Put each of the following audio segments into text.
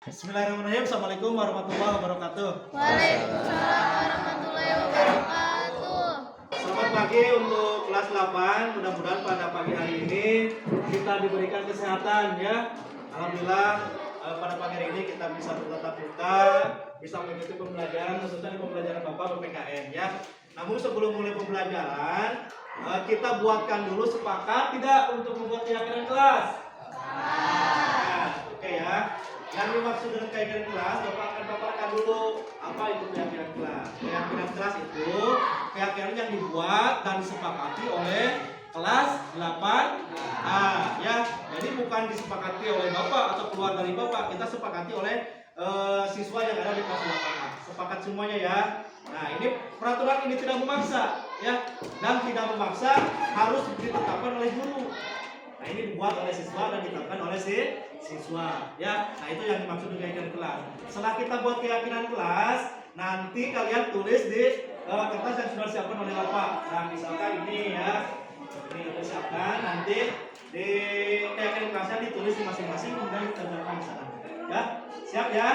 Bismillahirrahmanirrahim. Assalamualaikum warahmatullahi wabarakatuh. Waalaikumsalam warahmatullahi wabarakatuh. Selamat pagi untuk kelas 8. Mudah-mudahan pada pagi hari ini kita diberikan kesehatan ya. Alhamdulillah pada pagi hari ini kita bisa bertatap muka, bisa mengikuti pembelajaran khususnya pembelajaran Bapak PPKN ya. Namun sebelum mulai pembelajaran, kita buatkan dulu sepakat tidak untuk membuat keyakinan kelas. Oke ya. Yang dimaksud dengan keyakinan kelas, Bapak akan paparkan dulu apa itu keyakinan kelas. Keyakinan kelas itu keyakinan yang dibuat dan disepakati oleh kelas 8A ya. Jadi bukan disepakati oleh Bapak atau keluar dari Bapak, kita sepakati oleh siswa yang ada di kelas 8A. Sepakat semuanya ya. Nah, ini peraturan ini tidak memaksa ya, dan tidak memaksa harus ditetapkan oleh guru. Nah, ini dibuat oleh siswa dan ditetapkan oleh siswa ya. Nah, itu yang dimaksud dengan keyakinan kelas. Setelah kita buat keyakinan kelas, nanti kalian tulis di kertas yang sudah disiapkan oleh Bapak. Nah, misalkan ini ya, ini sudah siapkan. Nanti di keyakinan kelasnya ditulis di masing-masing, kemudian kita terjemahkan di sana ya. Siap ya?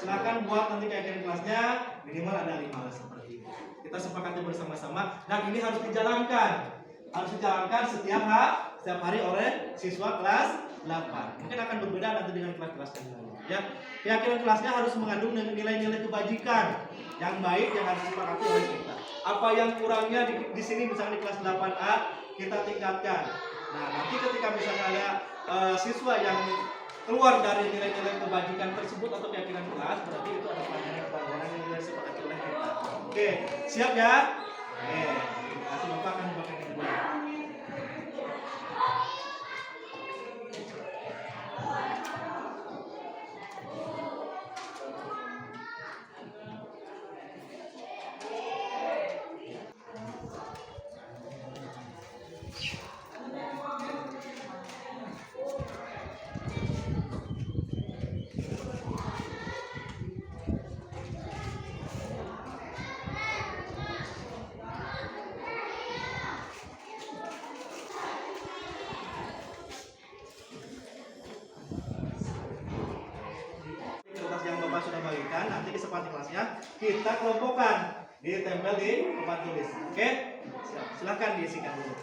Silahkan buat nanti keyakinan kelasnya, minimal ada 5 seperti itu. Kita sepakati bersama-sama dan ini harus dijalankan. Harus dijalankan setiap hari oleh siswa kelas 8. Mungkin akan berbeda nanti dengan kelas-kelas yang lain. Ya, keyakinan kelasnya harus mengandung nilai-nilai kebajikan yang baik yang harus disepakati oleh kita. Apa yang kurangnya di sini misalnya di kelas 8A kita tingkatkan. Nah, nanti ketika misalnya ada siswa yang keluar dari nilai-nilai kebajikan tersebut atau keyakinan kelas, berarti itu ada pelajaran yang tidak disepakati oleh kita. Oke, siap ya? Oke, kasih Bapak akan dipakai dulu. Sudah bagikan, nanti kesempatan kelasnya kita kelompokkan, ditempel di tempat tulis. Oke? Silahkan diisikan dulu.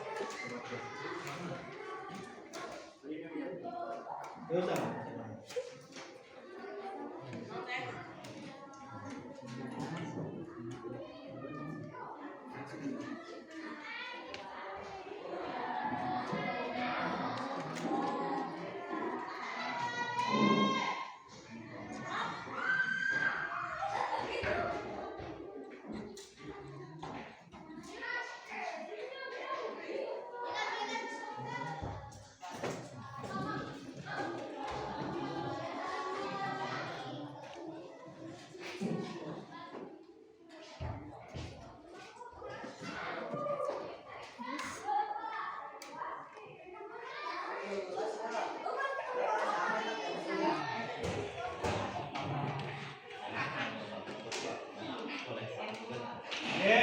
Oke,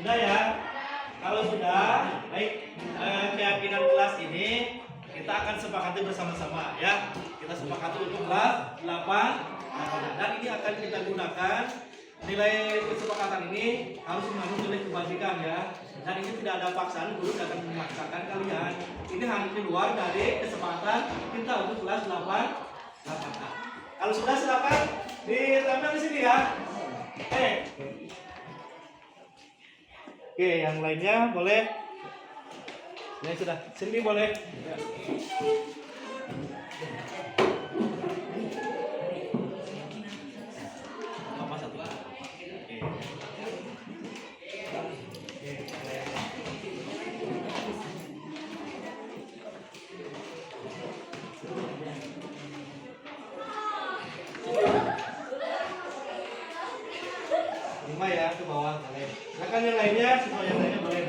sudah ya. Kalau sudah, baik, keyakinan kelas ini kita akan sepakati bersama-sama ya. Kita sepakati untuk kelas 8 dan ini akan kita gunakan. Nilai kesepakatan ini harus mengandung nilai kebajikan ya. Dan ini tidak ada paksaan, guru tidak akan memaksakan kalian. Ini hanya keluar dari kesepakatan kita untuk kelas 8A. Kalau sudah silakan ditempel di sini ya. Oke, yang lainnya boleh. Ya sudah, sini boleh. Ya. Apa satu? Oke. Lima ya ke bawah kalian. Silakan yang lainnya, semua yang lainnya boleh.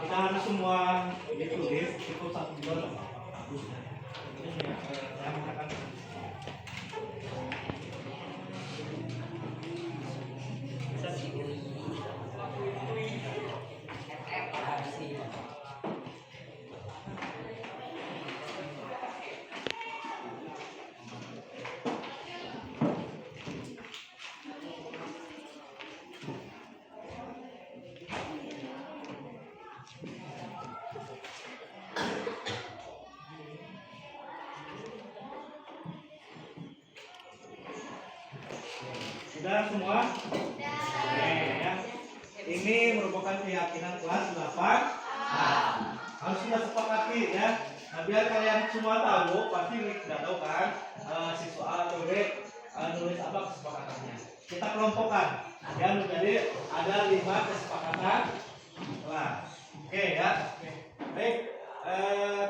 Kita harus semua ditulis, cukup satu dua. Sudah semua? Oke ya. Ini merupakan keyakinan kelas 8. Harus sudah sepakati ya. Nah, biar kalian semua tahu, pasti tidak tahu kan siswa A atau B nulis apa kesepakatannya. Kita kelompokkan ya menjadi ada 5 kesepakatan kelas. Oke ya. Baik,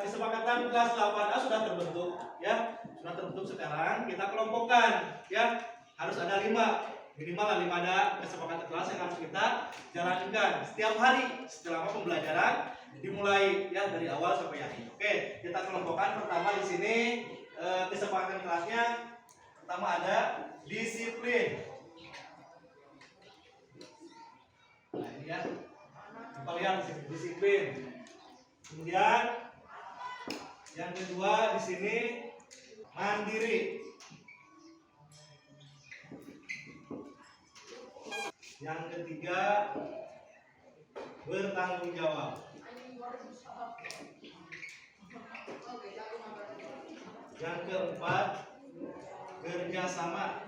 kesepakatan kelas 8A sudah terbentuk ya. Sudah terbentuk sekarang. Kita kelompokkan ya. Harus ada 5, minimal 5 ada kesepakatan kelas yang harus kita jalankan setiap hari selama pembelajaran dimulai ya dari awal sampai akhir. Oke, kita kelompokkan. Pertama di sini kesepakatan kelasnya pertama ada disiplin. Nah, ini ya. Kita lihat di sini disiplin. Kemudian yang kedua di sini mandiri. Yang ketiga bertanggung jawab. Yang keempat kerjasama.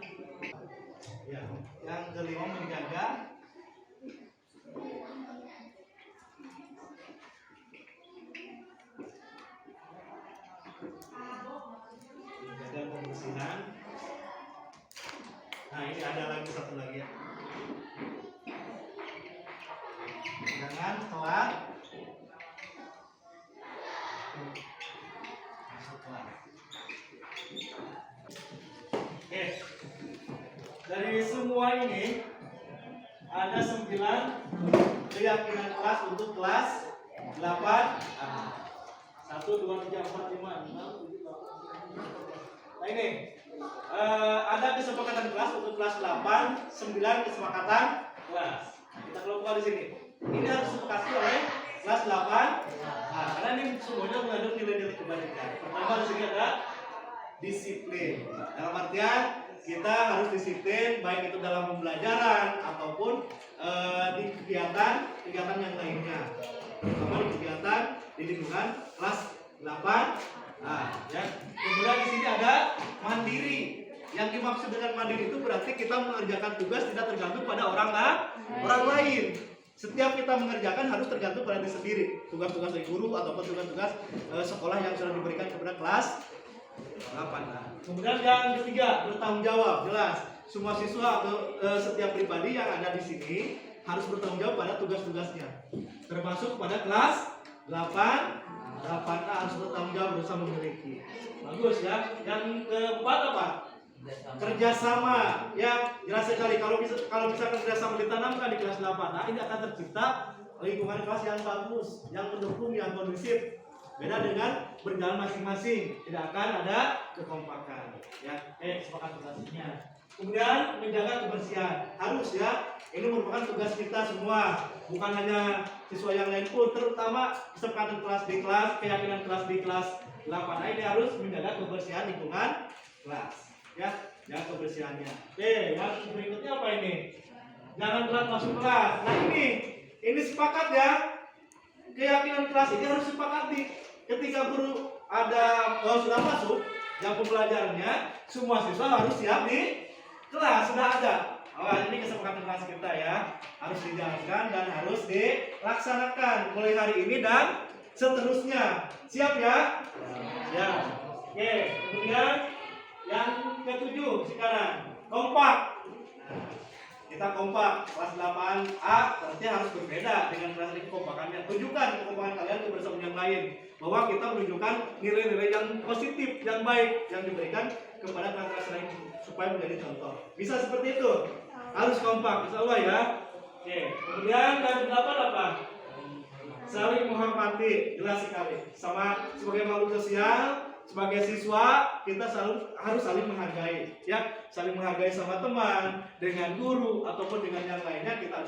Ya, yang kelima menjaga. Menjaga kebersihan. Nah, ini ada lagi satu lagi ya. Jangan telat masuk kelas. Oke, dari semua ini ada 9 keyakinan kelas untuk kelas 8. 1, 2, 3, 4, 5, 6, 7, 8. Nah ini ada kesepakatan kelas untuk kelas 8, 9 kesepakatan kelas. Kita kelompokkan di sini. Ini harus disepakati oleh kelas 8. Nah, karena ini semuanya mengandung nilai-nilai kebajikan. Pertama di sini ada disiplin. Dalam artian kita harus disiplin baik itu dalam pembelajaran ataupun di kegiatan yang lainnya. Terutama di kegiatan di lingkungan kelas 8. Nah, ya. Kemudian di sini ada mandiri. Yang dimaksud dengan mandiri itu berarti kita mengerjakan tugas tidak tergantung pada orang lain. Setiap kita mengerjakan harus tergantung pada diri sendiri. Tugas-tugas dari guru ataupun tugas-tugas sekolah yang sudah diberikan kepada kelas 8. Kemudian yang ketiga bertanggung jawab. Jelas semua siswa atau setiap pribadi yang ada di sini harus bertanggung jawab pada tugas-tugasnya. Termasuk pada kelas 8A harus bertanggung jawab berusaha memiliki. Bagus ya. Yang keempat apa? Kerjasama. Ya jelas sekali kalau misalkan kerjasama ditanamkan di kelas 8, nah ini akan tercipta lingkungan kelas yang bagus, yang mendukung, yang kondusif. Beda dengan berjalan masing-masing, tidak akan ada kekompakan. Ya, sepakat tugasnya. Kemudian menjaga kebersihan harus ya. Ini merupakan tugas kita semua, bukan hanya siswa yang lain pun, terutama kesepakatan kelas di kelas, keyakinan kelas di kelas 8. Nah, ini harus menjaga kebersihan lingkungan kelas. Ya, jaga kebersihannya. Oke, yang berikutnya apa ini? Jangan telat masuk kelas. Nah, ini sepakat ya. Keyakinan kelas ini harus sepakati. Ketika guru sudah masuk jam pembelajarannya, semua siswa harus siap di kelas, sudah ada. Ini kesepakatan kelas kita ya, harus dijalankan dan harus dilaksanakan mulai hari ini dan seterusnya. Siap ya? Ya. Oke, kemudian yang ketujuh sekarang kompak. Kita kompak kelas 8A berarti harus berbeda dengan kelas ini kekompakannya. Tunjukkan kekompakan kalian ke bersama yang lain bahwa kita menunjukkan nilai-nilai yang positif, yang baik yang diberikan kepada kelas lain supaya menjadi contoh. Bisa seperti itu. Harus kompak, insya Allah ya. Oke. Kemudian yang ke-8 apa? Saling menghormati, jelas sekali. Sama sebagai makhluk sosial, sebagai siswa kita harus saling menghargai, ya, saling menghargai sama teman, dengan guru ataupun dengan yang lainnya kita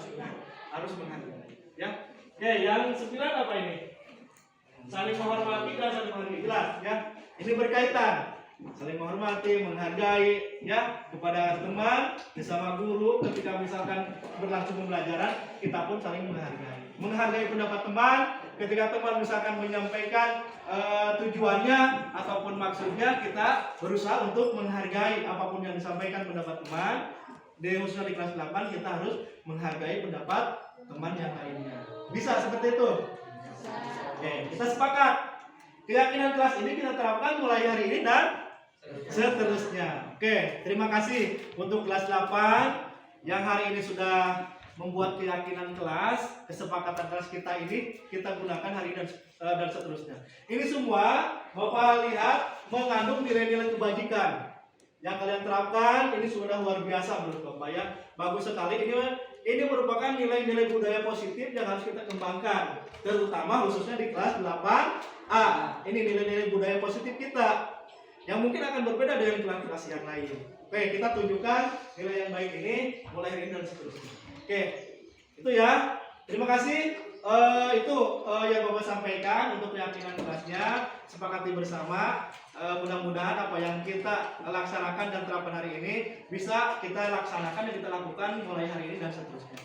harus menghargai, ya. Oke, yang 9 apa ini? Saling menghormati dan saling menghargai, jelas, ya. Ini berkaitan, saling menghormati, menghargai, ya, kepada teman, bersama guru. Ketika misalkan berlangsung pembelajaran, kita pun saling menghargai pendapat teman. Ketika teman misalkan menyampaikan tujuannya ataupun maksudnya, kita berusaha untuk menghargai apapun yang disampaikan pendapat teman. khususnya di kelas 8 kita harus menghargai pendapat teman yang lainnya. Bisa seperti itu? Oke, kita sepakat. Keyakinan kelas ini kita terapkan mulai hari ini dan seterusnya. Oke, terima kasih untuk kelas 8 yang hari ini sudah membuat keyakinan kelas, kesepakatan kelas kita ini kita gunakan hari ini dan seterusnya. Ini semua Bapak lihat mengandung nilai-nilai kebajikan yang kalian terapkan. Ini sudah luar biasa menurut Bapak ya. Bagus sekali. Ini merupakan nilai-nilai budaya positif yang harus kita kembangkan, terutama khususnya di kelas 8A. Ini nilai-nilai budaya positif kita yang mungkin akan berbeda dengan kelas-kelas yang lain. Oke, kita tunjukkan nilai yang baik ini mulai hari ini dan seterusnya. Oke, itu ya. Terima kasih. Itu yang Bapak sampaikan untuk keyakinan kelasnya. Sepakati bersama. Mudah-mudahan apa yang kita laksanakan dan terapkan hari ini bisa kita laksanakan dan kita lakukan mulai hari ini dan seterusnya.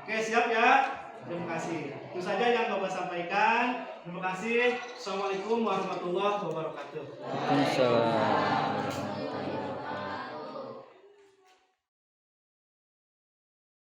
Oke, siap ya? Terima kasih. Itu saja yang Bapak sampaikan. Terima kasih. Assalamualaikum warahmatullahi wabarakatuh. Waalaikumsalam.